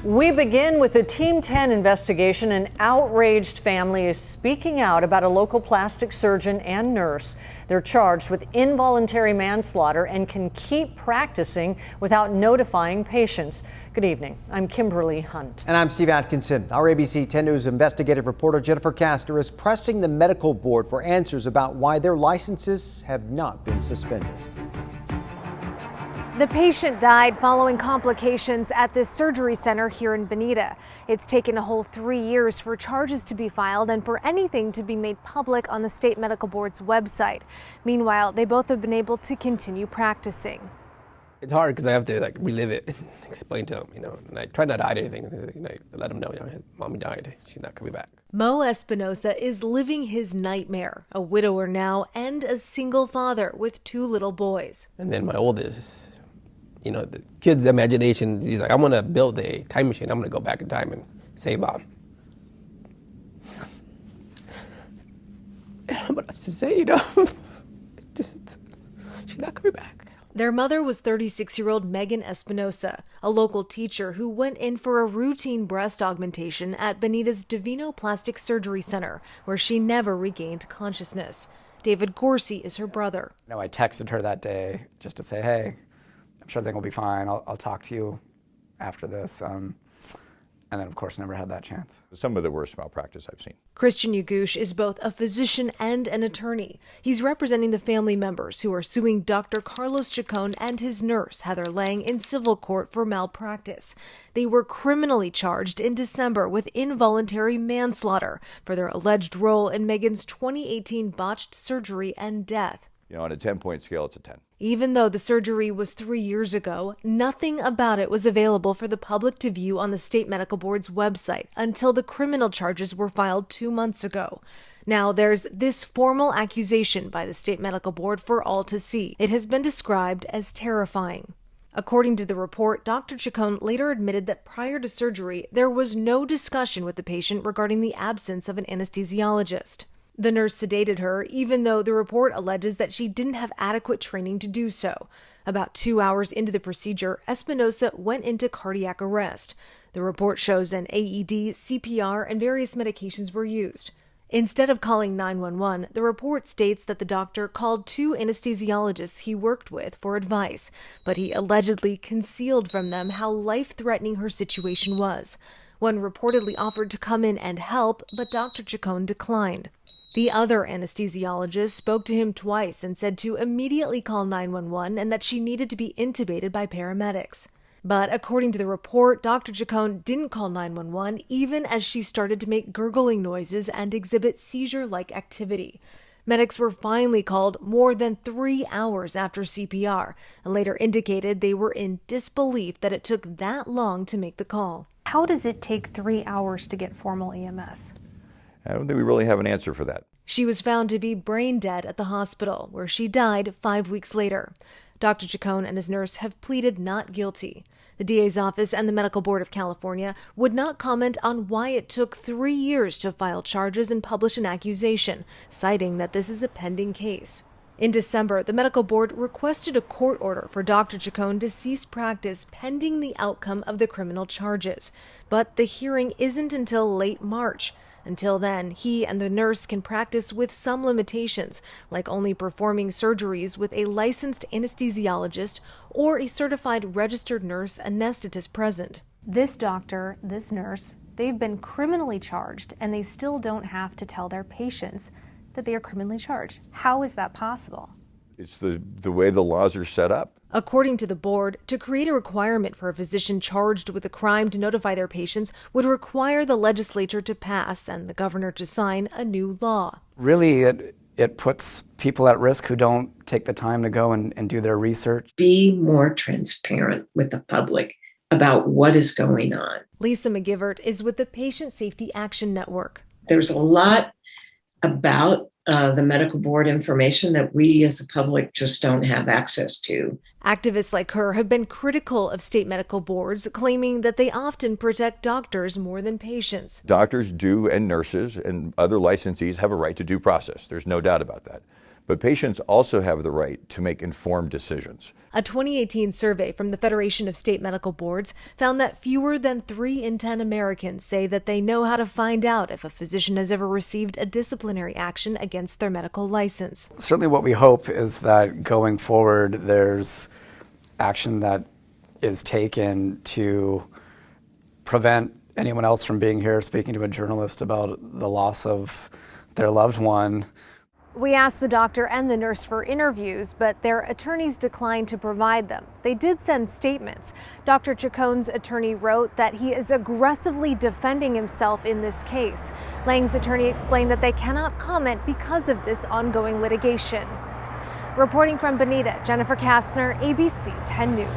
We begin with the Team 10 investigation. An outraged family is speaking out about a local plastic surgeon and nurse. They're charged with involuntary manslaughter and can keep practicing without notifying patients. Good evening. I'm Kimberly Hunt. And I'm Steve Atkinson. Our ABC 10 News investigative reporter Jennifer Castor is pressing the medical board for answers about why their licenses have not been suspended. The patient died following complications at this surgery center here in Bonita. It's taken a whole 3 years for charges to be filed and for anything to be made public on the state medical board's website. Meanwhile, they both have been able to continue practicing. It's hard because I have to relive it, explain to them, and I try not to hide anything. I let them know, mommy died, she's not coming back. Mo Espinosa is living his nightmare, a widower now and a single father with 2 little boys. And then my oldest, the kid's imagination, he's like, I'm going to build a time machine. I'm going to go back in time and save Mom. I don't know what else to say, she's not coming back. Their mother was 36-year-old Megan Espinosa, a local teacher who went in for a routine breast augmentation at Bonita's Divino Plastic Surgery Center, where she never regained consciousness. David Gorcey is her brother. I texted her that day just to say, hey, I'm sure everything will be fine. I'll talk to you after this. And then, of course, never had that chance. Some of the worst malpractice I've seen. Christian Yagush is both a physician and an attorney. He's representing the family members who are suing Dr. Carlos Chacon and his nurse, Heather Lang, in civil court for malpractice. They were criminally charged in December with involuntary manslaughter for their alleged role in Megan's 2018 botched surgery and death. On a 10-point scale, it's a 10. Even though the surgery was 3 years ago, nothing about it was available for the public to view on the state medical board's website until the criminal charges were filed 2 months ago. Now there's this formal accusation by the state medical board for all to see. It has been described as terrifying. According to the report, Dr. Chacon later admitted that prior to surgery, there was no discussion with the patient regarding the absence of an anesthesiologist. The nurse sedated her, even though the report alleges that she didn't have adequate training to do so. About 2 hours into the procedure, Espinosa went into cardiac arrest. The report shows an AED, CPR, and various medications were used. Instead of calling 911, the report states that the doctor called 2 anesthesiologists he worked with for advice, but he allegedly concealed from them how life-threatening her situation was. One reportedly offered to come in and help, but Dr. Chacon declined. The other anesthesiologist spoke to him twice and said to immediately call 911 and that she needed to be intubated by paramedics. But according to the report, Dr. Chacon didn't call 911 even as she started to make gurgling noises and exhibit seizure-like activity. Medics were finally called more than 3 hours after CPR and later indicated they were in disbelief that it took that long to make the call. How does it take 3 hours to get formal EMS? I don't think we really have an answer for that. She was found to be brain dead at the hospital, where she died 5 weeks later. Dr. Chacon and his nurse have pleaded not guilty. The DA's office and the Medical Board of California would not comment on why it took 3 years to file charges and publish an accusation, citing that this is a pending case. In December, the medical board requested a court order for Dr. Chacon to cease practice pending the outcome of the criminal charges. But the hearing isn't until late March. Until then, he and the nurse can practice with some limitations, like only performing surgeries with a licensed anesthesiologist or a certified registered nurse anesthetist present. This doctor, this nurse, they've been criminally charged, and they still don't have to tell their patients that they are criminally charged. How is that possible? It's the way the laws are set up. According to the board, to create a requirement for a physician charged with a crime to notify their patients would require the legislature to pass and the governor to sign a new law. Really, it puts people at risk who don't take the time to go and do their research. Be more transparent with the public about what is going on. Lisa McGivert is with the Patient Safety Action Network. There's a lot about the medical board information that we as a public just don't have access to. Activists like her have been critical of state medical boards, claiming that they often protect doctors more than patients. Doctors do, and nurses and other licensees have a right to due process. There's no doubt about that. But patients also have the right to make informed decisions. A 2018 survey from the Federation of State Medical Boards found that fewer than 3 in 10 Americans say that they know how to find out if a physician has ever received a disciplinary action against their medical license. Certainly what we hope is that going forward, there's action that is taken to prevent anyone else from being here speaking to a journalist about the loss of their loved one. We asked the doctor and the nurse for interviews, but their attorneys declined to provide them. They did send statements. Dr. Chacon's attorney wrote that he is aggressively defending himself in this case. Lang's attorney explained that they cannot comment because of this ongoing litigation. Reporting from Bonita, Jennifer Kastner, ABC 10 News.